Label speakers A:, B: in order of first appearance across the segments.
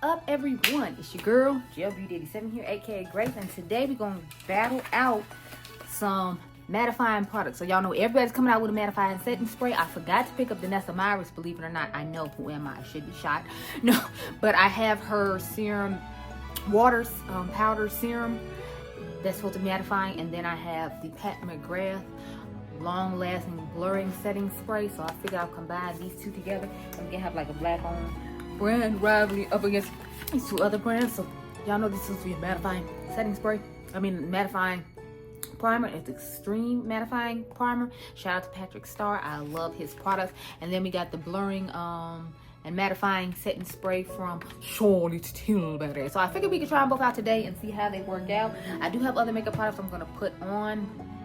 A: up, everyone? It's your girl, Gelbeauty-QM here, aka Grace, and today we're going to battle out some mattifying products. So y'all know everybody's coming out with a mattifying setting spray. I forgot to pick up Denona Myris, believe it or not. I know, who am I? I should be shot. No, but I have her serum, waters, powder serum that's supposed to be mattifying, and then I have the Pat McGrath long-lasting blurring setting spray. So I figure I'll combine these two together and we can have like a black-owned brand rivaling up against these two other brands. So y'all know this is the mattifying setting spray. I mean mattifying primer. It's extreme mattifying primer. Shout out to Patrick Starr. I love his products. And then we got the blurring and mattifying setting spray from Tilbury. So I figured we could try them both out today and see how they work out. I do have other makeup products I'm gonna put on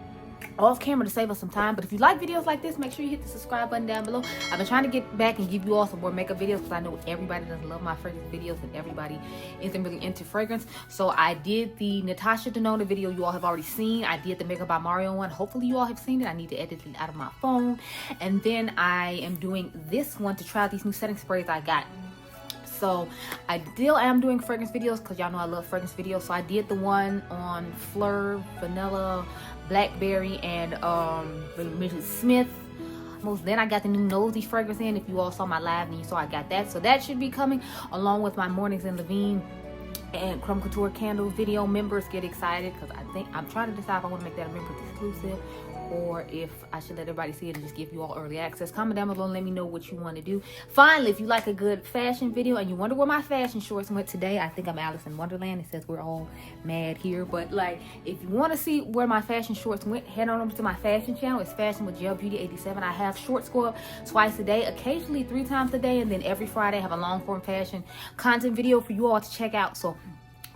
A: off camera to save us some time, but if you like videos like this, make sure you hit the subscribe button down below. I've been trying to get back and give you all some more makeup videos because I know everybody doesn't love my fragrance videos and everybody isn't really into fragrance. So I did the Natasha Denona video you all have already seen. I did the Makeup by Mario one. Hopefully you all have seen it. I need to edit it out of my phone, and then I am doing this one to try out these new setting sprays I got. So I still am doing fragrance videos because y'all know I love fragrance videos. So I did the one on Fleur, Vanilla, Blackberry, and Smith. Then I got the new Nosy fragrance in. If you all saw my live, then you saw I got that. So that should be coming along with my Mornings in Levine and Crumb Couture candle video. Members get excited because I think I'm trying to decide if I want to make that a member exclusive or if I should let everybody see it and just give you all early access. Comment down below and let me know what you want to do. Finally, if you like a good fashion video and you wonder where my fashion shorts went today, I think I'm Alice in Wonderland. It says we're all mad here, but like if you want to see where my fashion shorts went, head on over to my fashion channel. It's Fashion with Gelbeauty-87. I have shorts go up twice a day, occasionally 3 times a day, and then every Friday I have a long form fashion content video for you all to check out. So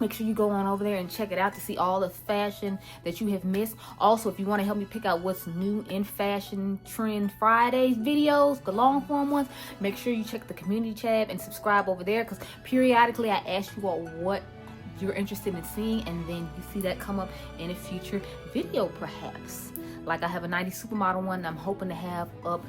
A: make sure you go on over there and check it out to see all the fashion that you have missed. Also, if you want to help me pick out what's new in Fashion Trend Fridays videos, the long form ones, make sure you check the community tab and subscribe over there, because periodically I ask you all what you're interested in seeing, and then you see that come up in a future video perhaps. Like I have a 90s supermodel one I'm hoping to have up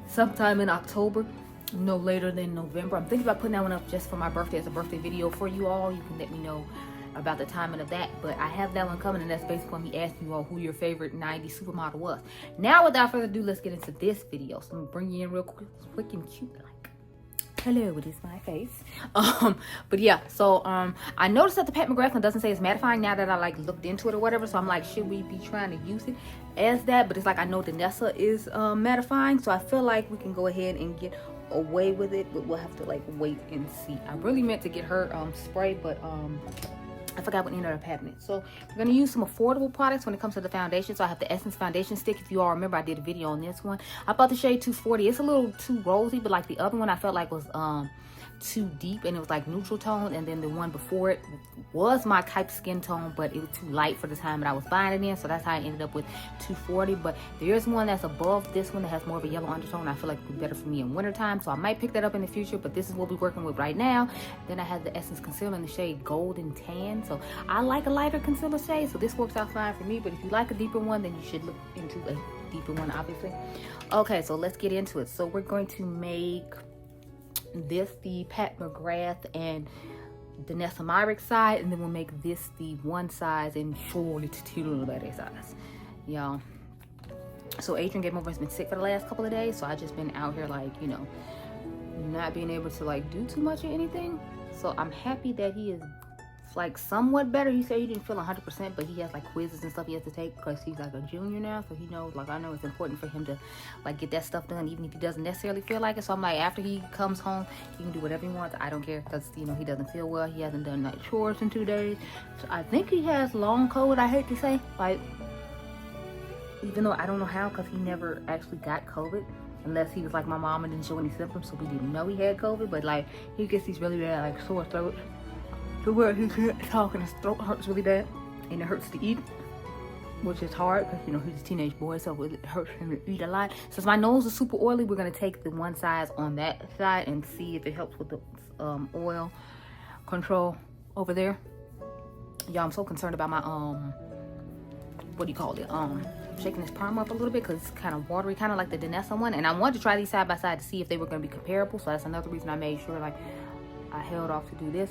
A: sometime in October, no later than November. I'm thinking about putting that one up just for my birthday as a birthday video for you all. You can let me know about the timing of that, but I have that one coming, and that's basically me asking you all who your favorite 90s supermodel was. Now without further ado, let's get into this video. So I'm gonna bring you in real quick and cute, like hello, it is my face. But yeah, so I noticed that the Pat McGrath one doesn't say it's mattifying now that I like looked into it or whatever, so I'm like, should we be trying to use it as that? But it's like I know Denona is mattifying, so I feel like we can go ahead and get away with it, but we'll have to like wait and see. I really meant to get her spray, but I forgot what ended up happening. So we're gonna use some affordable products when it comes to the foundation. So I have the Essence foundation stick. If you all remember, I did a video on this one. I bought the shade 240. It's a little too rosy, but like the other one I felt like was too deep, and it was like neutral tone, and then the one before it was my type skin tone, but it was too light for the time that I was buying it in, so that's how I ended up with 240. But there is one that's above this one that has more of a yellow undertone. I feel like it would be better for me in wintertime, so I might pick that up in the future, but this is what we're working with right now. Then I have the Essence concealer in the shade Golden Tan, so I like a lighter concealer shade, so this works out fine for me. But if you like a deeper one, then you should look into a deeper one, obviously. Okay, so let's get into it. So we're going to make this the Pat McGrath and Denona Myris side, and then we'll make this the one size and Tilbury size, y'all. So Adriangameover has been sick for the last couple of days, so I just been out here like, you know, not being able to like do too much or anything. So I'm happy that he is like somewhat better. He said he didn't feel 100%, but he has like quizzes and stuff he has to take because he's like a junior now, so he knows, like I know it's important for him to like get that stuff done even if he doesn't necessarily feel like it. So I'm like, after he comes home, he can do whatever he wants. I don't care, because you know he doesn't feel well. He hasn't done night chores in 2 days, so I think he has long COVID. I hate to say, like, even though I don't know how, because he never actually got COVID unless he was like my mom and didn't show any symptoms, so we didn't know he had COVID. But like he gets these really bad like sore throats to where he can't talk and his throat hurts really bad, and it hurts to eat, which is hard because you know he's a teenage boy, so it hurts him to eat a lot. Since my nose is super oily, we're gonna take the one size on that side and see if it helps with the oil control over there. Y'all, I'm so concerned about my what do you call it, shaking this primer up a little bit because it's kind of watery, kind of like the Denona one, and I wanted to try these side by side to see if they were going to be comparable. So that's another reason I made sure like I held off to do this.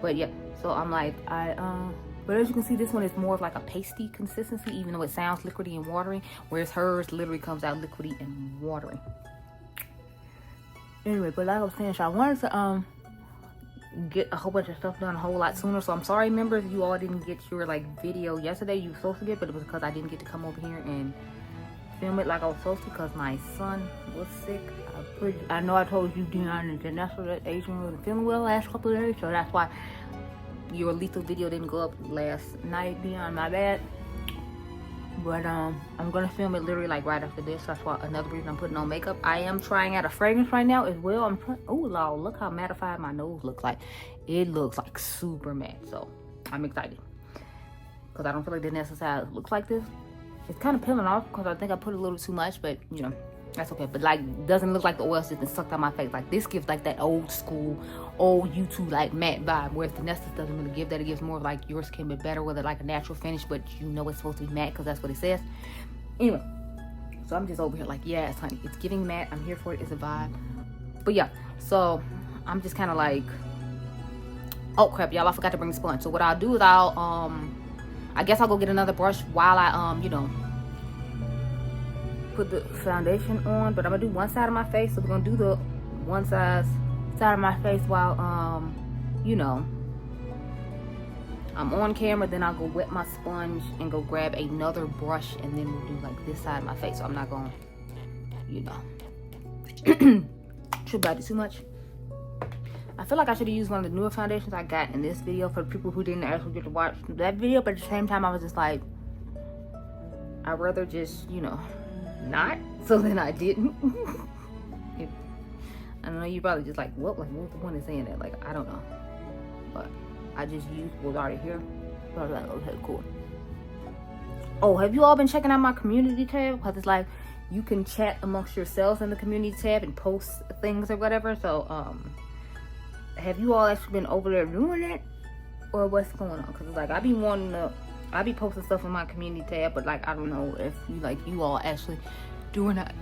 A: But yeah, so I'm like, but as you can see, this one is more of like a pasty consistency, even though it sounds liquidy and watery, whereas hers literally comes out liquidy and watery. Anyway, but like I was saying, I wanted to get a whole bunch of stuff done a whole lot sooner. So I'm sorry, members, you all didn't get your like video yesterday. You were supposed to get, but it was because I didn't get to come over here and film it like I was supposed to because my son was sick. I know I told you, Dion and Vanessa, that Adrian wasn't feeling well the last couple of days, so that's why your lethal video didn't go up last night, Dion. My bad. But I'm gonna film it literally like right after this. That's why another reason I'm putting on makeup. I am trying out a fragrance right now as well. I'm trying. Oh Lord, look how mattified my nose looks like. It looks like super matte. So I'm excited because I don't feel like the necessary looks like this. It's kind of peeling off because I think I put a little too much, but you know, that's okay. But like, doesn't look like the oil's just been sucked out my face. Like this gives like that old school, old YouTube like matte vibe, whereas the Nessus doesn't really give that. It gives more of like yours can be better with it, like a natural finish, but you know it's supposed to be matte because that's what it says. Anyway, so I'm just over here like, yes, honey, it's giving matte. I'm here for it. It's a vibe. But yeah, so I'm just kind of like, oh crap, y'all, I forgot to bring the sponge. So what I'll do is I guess I'll go get another brush while I you know, put the foundation on. But I'm gonna do one side of my face, so we're gonna do the one side of my face while you know, I'm on camera. Then I'll go wet my sponge and go grab another brush, and then we'll do like this side of my face. So I'm not gonna, you know, should I do too much? I feel like I should have used one of the newer foundations I got in this video for people who didn't actually get to watch that video. But at the same time, I was just like, I'd rather just, you know, not. So then I didn't. I know you probably just like, what? Like, what's the point of saying that? Like, I don't know. But I just used what was already here. So I was like, okay, cool. Oh, have you all been checking out my community tab? Because it's like, you can chat amongst yourselves in the community tab and post things or whatever. So, have you all actually been over there doing it, or what's going on? Because like I be posting stuff in my community tab, but like I don't know if you all actually doing that.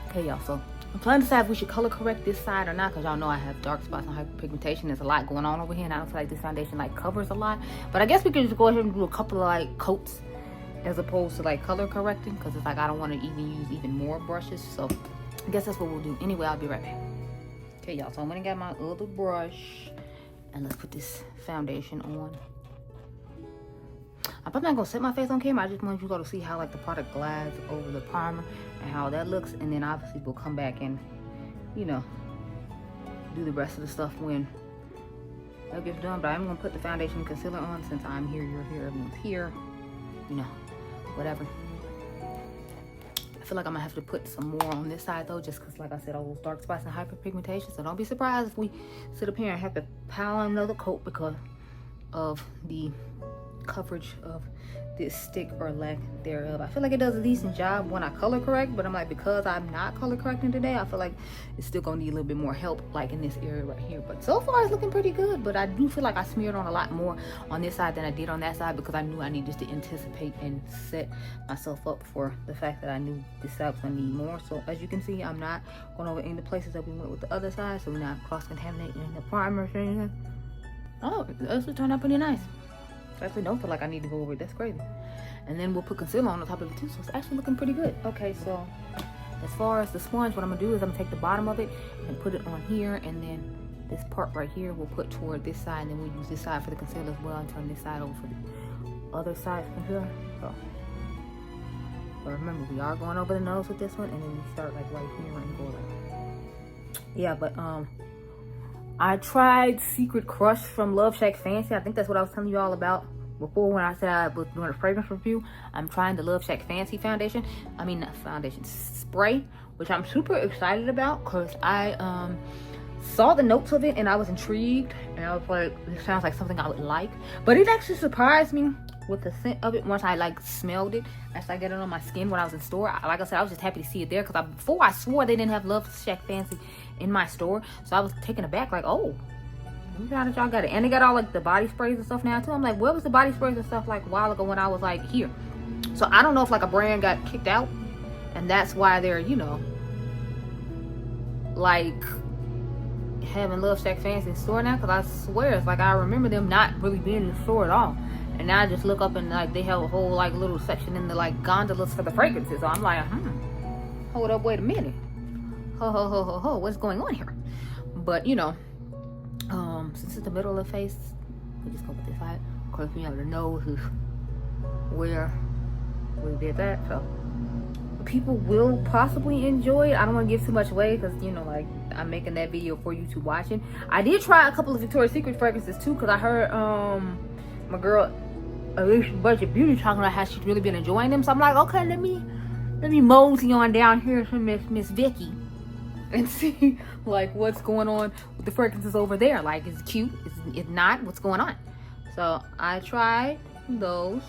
A: Okay, y'all, so I'm trying to decide if we should color correct this side or not, because y'all know I have dark spots and hyperpigmentation. There's a lot going on over here, and I don't feel like this foundation like covers a lot. But I guess we could just go ahead and do a couple of like coats as opposed to like color correcting, because it's like I don't want to even use even more brushes. So I guess that's what we'll do. Anyway, I'll be right back. Okay, y'all, so I'm gonna get my other brush and let's put this foundation on. I'm probably not gonna set my face on camera. I just want you all to see how like the product glides over the primer and how that looks, and then obviously we'll come back and, you know, do the rest of the stuff when that gets done. But I'm gonna put the foundation and concealer on since I'm here, you're here, everyone's here, you know, whatever. I feel like I'm gonna have to put some more on this side though, just because like I said, all those dark spots and hyperpigmentation. So don't be surprised if we sit up here and have to pile on another coat because of the coverage of this stick or lack thereof. I feel like it does a decent job when I color correct, but I'm like, because I'm not color correcting today, I feel like it's still gonna need a little bit more help like in this area right here. But so far it's looking pretty good, but I do feel like I smeared on a lot more on this side than I did on that side, because I knew I needed to anticipate and set myself up for the fact that I knew this side was gonna need more. So as you can see, I'm not going over any of the places that we went with the other side, so we're not cross-contaminating the primer or anything. Oh, it actually turned out pretty nice. I actually don't feel like I need to go over it. That's crazy. And then we'll put concealer on the top of it too, so it's actually looking pretty good. Okay, so as far as the sponge, what I'm gonna do is I'm gonna take the bottom of it and put it on here, and then this part right here we'll put toward this side, and then we'll use this side for the concealer as well, and turn this side over for the other side for concealer. So, but remember, we are going over the nose with this one, and then we start like right here and go like, yeah. But I tried Secret Crush from Love Shack Fancy. I think that's what I was telling you all about before when I said I was doing a fragrance review. I'm trying the Love Shack Fancy foundation. I mean, not foundation, spray, which I'm super excited about because I saw the notes of it and I was intrigued. And I was like, this sounds like something I would like. But it actually surprised me with the scent of it once I like smelled it as I get it on my skin when I was in store. Like I said, I was just happy to see it there because before I swore they didn't have Love Shack Fancy in my store, so I was taken aback like, oh, y'all got it. And they got all like the body sprays and stuff now too. I'm like, where was the body sprays and stuff like a while ago when I was like here? So I don't know if like a brand got kicked out and that's why they're, you know, like having Love Shack Fancy in store now, because I swear it's like I remember them not really being in the store at all. And now I just look up and like they have a whole like little section in the like gondolas for the fragrances. So I'm like, hold up, wait a minute. Ho, what's going on here? But you know, since it's the middle of the face, we just go with this side. Of course, we have the nose is where we did that. So people will possibly enjoy it. I don't want to give too much away because, you know, like I'm making that video for you to watch it. I did try a couple of Victoria's Secret fragrances too, because I heard my girl Elysian Budget Beauty talking about how she's really been enjoying them. So I'm like, okay, let me mosey on down here to Miss Vicky and see like what's going on with the fragrances over there. Like, is it cute? Is it not? What's going on? So I tried those,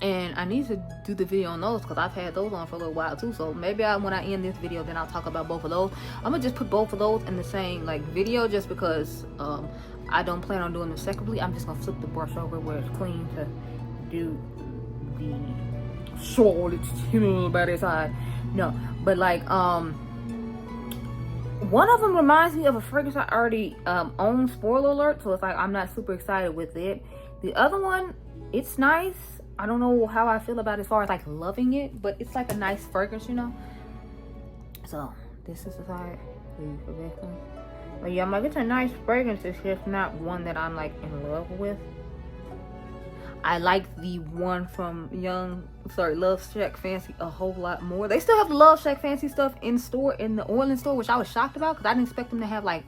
A: and I need to do the video on those because I've had those on for a little while too. So maybe when I end this video, then I'll talk about both of those. I'm gonna just put both of those in the same like video, just because I don't plan on doing them separately. I'm just gonna flip the brush over where it's clean to do the solid by this side. No, but like one of them reminds me of a fragrance I already own, spoiler alert, so it's like I'm not super excited with it. The other one, it's nice. I don't know how I feel about it as far as like loving it, but it's like a nice fragrance, you know. So this is the side for this one. But yeah, I'm like, it's a nice fragrance. It's just not one that I'm like in love with. I like the one from Love Shack Fancy a whole lot more. They still have the Love Shack Fancy stuff in store, in the Orland store, which I was shocked about because I didn't expect them to have like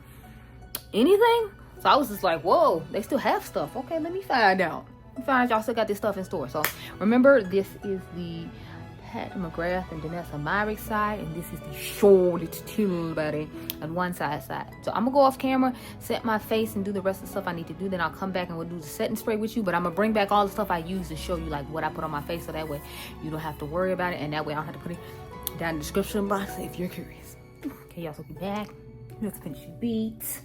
A: anything. So I was just like, whoa, they still have stuff. Okay, let me find out. Y'all still got this stuff in store. So remember, this is the McGrath and Denona MIIC side, and this is the Shoutout Tilbury on one side. So I'm gonna go off camera, set my face, and do the rest of the stuff I need to do. Then I'll come back and we'll do the setting spray with you. But I'm gonna bring back all the stuff I use to show you like what I put on my face, so that way you don't have to worry about it, and that way I don't have to put it down in the description box if you're curious. Okay, y'all, so be back. Let's finish your beats.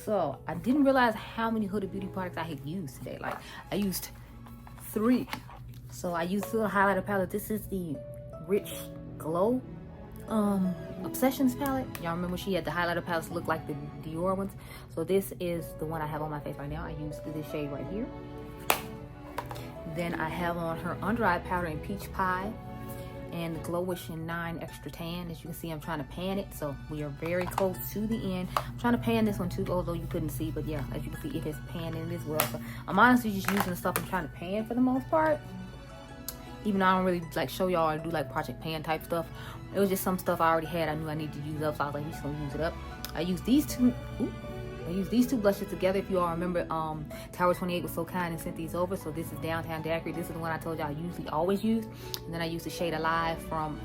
A: So I didn't realize how many Huda Beauty products I had used today. Like, I used 3. So I used the highlighter palette. This is the Rich Glow Obsessions palette. Y'all remember she had the highlighter palettes look like the Dior ones. So this is the one I have on my face right now. I used this shade right here. Then I have on her under eye powder in Peach Pie and the Glowish in 9 Extra Tan. As you can see, I'm trying to pan it, so we are very close to the end. I'm trying to pan this one too, although you couldn't see, but yeah, as you can see, it is panning as well. So I'm honestly just using the stuff I'm trying to pan for the most part. Even though I don't really like show y'all or do like project pan type stuff. It was just some stuff I already had I knew I needed to use up, so I was like, I'm just gonna use it up. I used these two blushes together. If you all remember, Tower 28 was so kind and sent these over. So this is Downtown Daiquiri. This is the one I told y'all I usually always use. And then I use the shade Alive from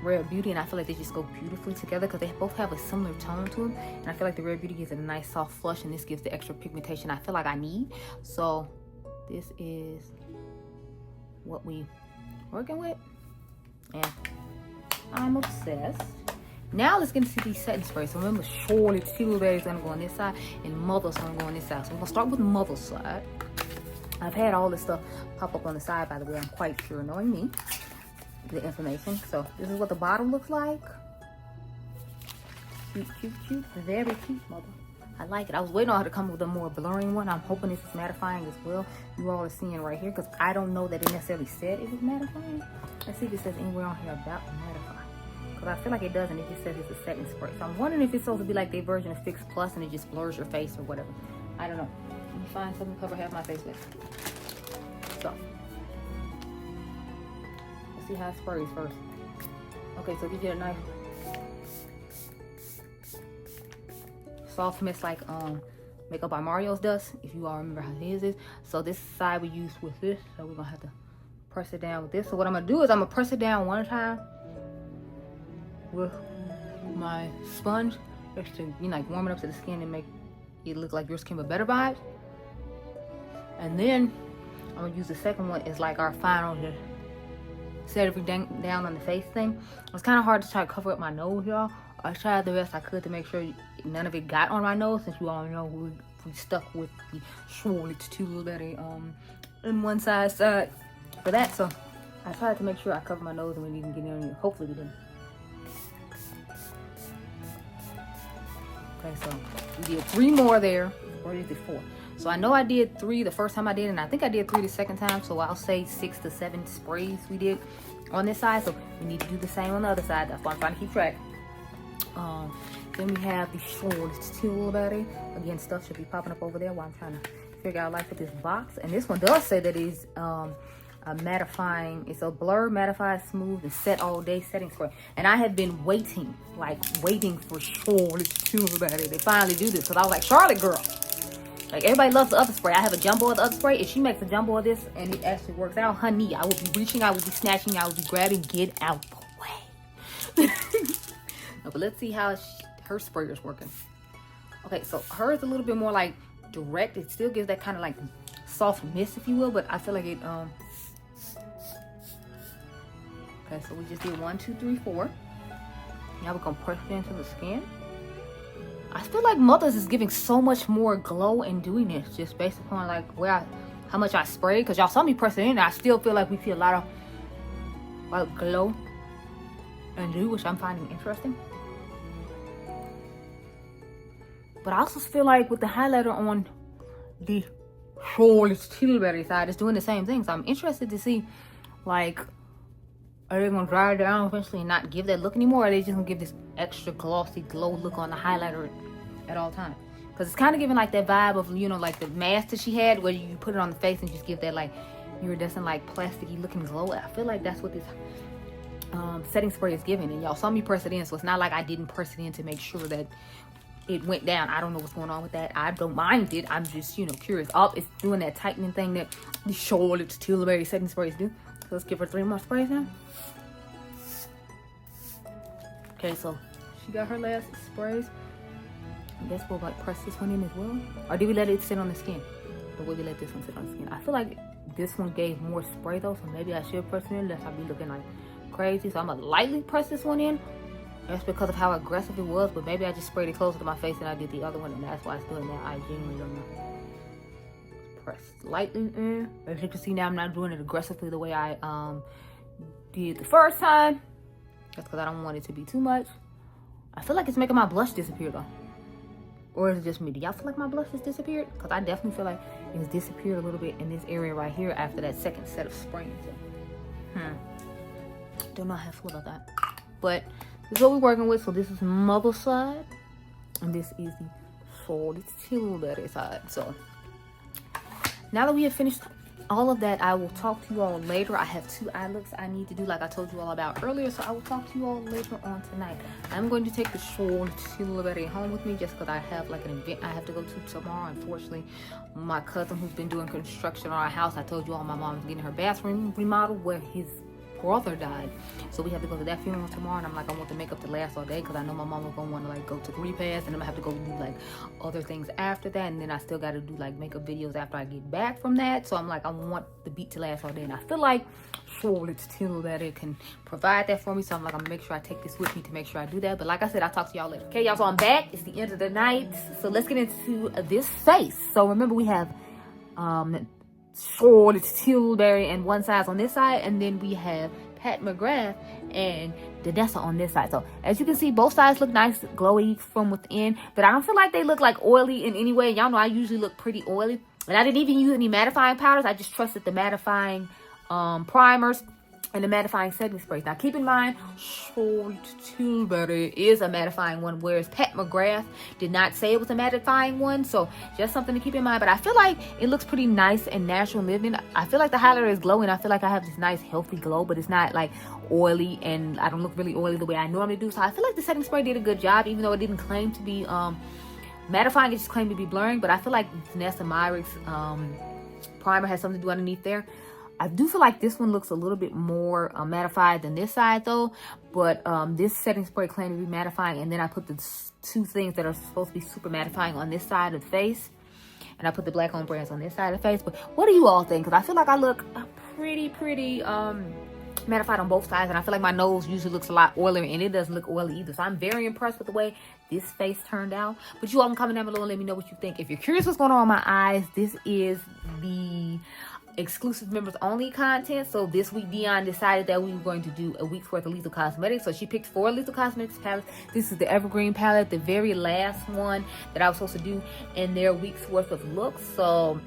A: Rare Beauty, and I feel like they just go beautifully together because they both have a similar tone to them. And I feel like the Rare Beauty gives it a nice soft flush, and this gives the extra pigmentation I feel like I need. So this is what we working with, and I'm obsessed. Now let's get into these setting sprays. So remember, Shoutout Tilbury is gonna go on this side, and Mother's gonna go on this side. So we're gonna start with Mother's side. I've had all this stuff pop up on the side, by the way. I'm quite sure, knowing me, the information. So this is what the bottle looks like. Cute, very cute, Mother. I like it. I was waiting on her to come with a more blurring one. I'm hoping this is mattifying as well. You all are seeing right here, because I don't know that it necessarily said it was mattifying. Let's see if it says anywhere on here about mattify. Because I feel like it doesn't. It just says it's a setting spray. So I'm wondering if it's supposed to be like their version of Fix Plus and it just blurs your face or whatever. I don't know. Let me find something to cover half my face with. So let's see how it sprays first. Okay, so if you get a nice soft mist like Makeup by Mario's does, if you all remember how his is. So this side we use with this, so we're gonna have to press it down with this. So what I'm gonna do is I'm gonna press it down one time with my sponge just to, you know, like warm it up to the skin and make it look like your skin with better vibes. And then I'm gonna use the second one as like our final to set everything down on the face thing. It's kind of hard to try to cover up my nose, y'all. I tried the best I could to make sure none of it got on my nose, since you all know we stuck with the Shoutout Tilbury in one side for that. So I tried to make sure I covered my nose and we didn't get any. Hopefully we didn't. Okay, so we did 3 more there. Or is it 4? So I know I did 3 the first time I did, and I think I did 3 the second time. So I'll say 6 to 7 sprays we did on this side. So we need to do the same on the other side. That's why I'm trying to keep track. Then we have the shortest Tilbury. Again, stuff should be popping up over there while I'm trying to figure out life with this box. And this one does say that it's a mattifying. It's a blur, mattify, smooth, and set all day setting spray. And I have been waiting for shortest Tilbury. They finally do this because I was like, Charlotte girl. Like, everybody loves the other spray. I have a jumbo of the other spray. If she makes a jumbo of this and it actually works out, honey, I will be reaching, I will be snatching, I will be grabbing. Get out the way. No, but let's see how her sprayer is working. Okay, so hers a little bit more like direct. It still gives that kind of like soft mist, if you will, but I feel like it okay, so we just did 1, 2, 3, 4. Now we're gonna press it into the skin. I feel like Mother's is giving so much more glow in doing this, just based upon like how much I sprayed. Cause y'all saw me press it in, and I still feel like we see a lot of like glow and dew, which I'm finding interesting. But I also feel like with the highlighter on the shortest Tilbury side, it's doing the same thing. So I'm interested to see, like, are they gonna dry it down eventually and not give that look anymore? Or are they just gonna give this extra glossy glow look on the highlighter at all times? Because it's kind of giving like that vibe of, you know, like the mask that she had, where you put it on the face and just give that like iridescent, like plasticky looking glow. I feel like that's what this setting spray is giving. And y'all saw me press it in, so it's not like I didn't press it in to make sure that it went down. I don't know what's going on with that. I don't mind it. I'm just, you know, curious. It's doing that tightening thing that the Charlotte Tilbury setting sprays do. So let's give her 3 more sprays now. Okay, so she got her last sprays. I guess we'll like press this one in as well. Or did we let it sit on the skin? Or will we let this one sit on the skin? I feel like this one gave more spray though, so maybe I should press it in, unless I'll be looking like crazy. So I'm gonna lightly press this one in. That's because of how aggressive it was, but maybe I just sprayed it closer to my face than I did the other one, and that's why it's doing that. I genuinely don't know. Press lightly in. As you can see now, I'm not doing it aggressively the way I did the first time. That's because I don't want it to be too much. I feel like it's making my blush disappear though. Or is it just me? Do y'all feel like my blush has disappeared? Because I definitely feel like it's disappeared a little bit in this area right here after that second set of spraying. So, don't know how I feel about that. But this is what we're working with. So this is Mother's side, and this is the Shortest Tilbury side. So now that we have finished all of that, I will talk to you all later. I have 2 eye looks I need to do, like I told you all about earlier. So I will talk to you all later on tonight. I'm going to take the Shortest Tilbury home with me, just because I have like an event I have to go to tomorrow. Unfortunately, my cousin who's been doing construction on our house, I told you all my mom's getting her bathroom remodeled where his brother died, so we have to go to that funeral tomorrow. And I'm like, I want the makeup to last all day, because I know my mom was gonna want to like go to the repast, and I'm gonna have to go do like other things after that, and then I still got to do like makeup videos after I get back from that. So I'm like, I want the beat to last all day, and I feel like Shortest Tilbury can provide that for me. So I'm like, I'm gonna make sure I take this with me to make sure I do that. But like I said, I'll talk to y'all later. Okay, y'all, so I'm back. It's the end of the night, so let's get into this face. So remember, we have Shortest Tilbury and one size on this side, and then we have McGrath and Denona on this side. So as you can see, both sides look nice, glowy from within, but I don't feel like they look like oily in any way. Y'all know I usually look pretty oily, and I didn't even use any mattifying powders. I just trusted the mattifying primers and the mattifying setting sprays. Now keep in mind, Shortest Tilbury is a mattifying one, whereas McGrath did not say it was a mattifying one. So just something to keep in mind. But I feel like it looks pretty nice and natural and living. I feel like the highlighter is glowing. I feel like I have this nice healthy glow, but it's not like oily, and I don't look really oily the way I normally do. So I feel like the setting spray did a good job, even though it didn't claim to be mattifying. It just claimed to be blurring. But I feel like MIIC's primer has something to do underneath there. I do feel like this one looks a little bit more mattified than this side though, but this setting spray claimed to be mattifying, and then I put the 2 things that are supposed to be super mattifying on this side of the face, and I put the black on brands on this side of the face. But what do you all think? Because I feel like I look pretty mattified on both sides, and I feel like my nose usually looks a lot oilier, and it doesn't look oily either. So I'm very impressed with the way this face turned out. But you all can comment down below and let me know what you think. If you're curious what's going on with my eyes, this is the exclusive members only content. So this week Dion decided that we were going to do a week's worth of Lethal Cosmetics. So she picked 4 Lethal Cosmetics palettes. This is the Evergreen palette, the very last one that I was supposed to do in their week's worth of looks. So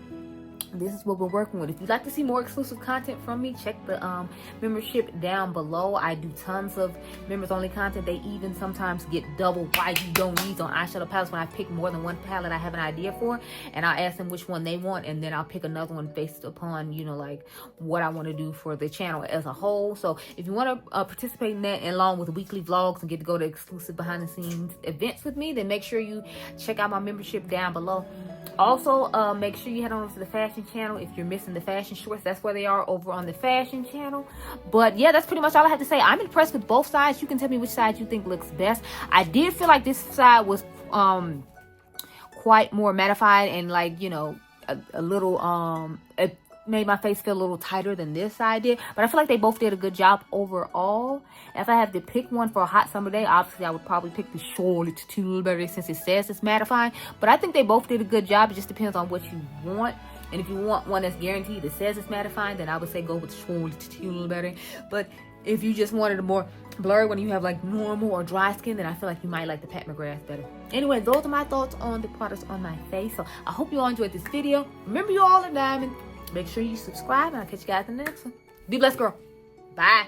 A: this is what we're working with. If you'd like to see more exclusive content from me, check the membership down below. I do tons of members only content. They even sometimes get double why you don't need on eyeshadow palettes. When I pick more than one palette I have an idea for, and I'll ask them which one they want, and then I'll pick another one based upon, you know, like what I want to do for the channel as a whole. So if you want to participate in that, and along with weekly vlogs and get to go to exclusive behind the scenes events with me, then make sure you check out my membership down below. Also, make sure you head on to the fashion channel if you're missing the fashion shorts. That's where they are, over on the fashion channel. But yeah, that's pretty much all I have to say. I'm impressed with both sides. You can tell me which side you think looks best. I did feel like this side was quite more mattified and, like, you know, a little it made my face feel a little tighter than this side did. But I feel like they both did a good job overall. If I have to pick one for a hot summer day, obviously I would probably pick the Shoutout Tilbury since it says it's mattifying. But I think they both did a good job. It just depends on what you want. And if you want one that's guaranteed that says it's mattifying, then I would say go with Shoutout Tilbury. But if you just wanted a more blurry when you have like normal or dry skin, then I feel like you might like the Pat McGrath better. Anyway, those are my thoughts on the products on my face. So I hope you all enjoyed this video. Remember, you all are diamond. Make sure you subscribe, and I'll catch you guys in the next one. Be blessed, girl. Bye.